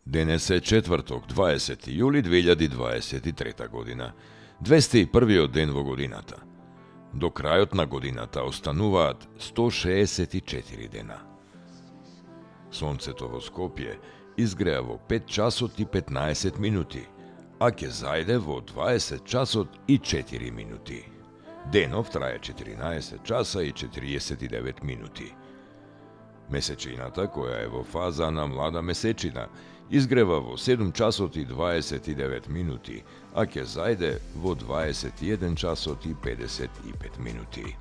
Денес е четврток, 20 јули 2023 година. 201 ден во годината. До крајот на годината остануваат 164 дена. Сонцето во Скопје изгреа во 5 часот и 15 минути, а ќе зајде во 20 часот и 4 минути. Денов трае 14 часа и 49 минути. Месечината, која е во фаза на млада месечина, изгрева во 7 часот и 29 минути, а ќе зајде во 21 часот и 55 минути.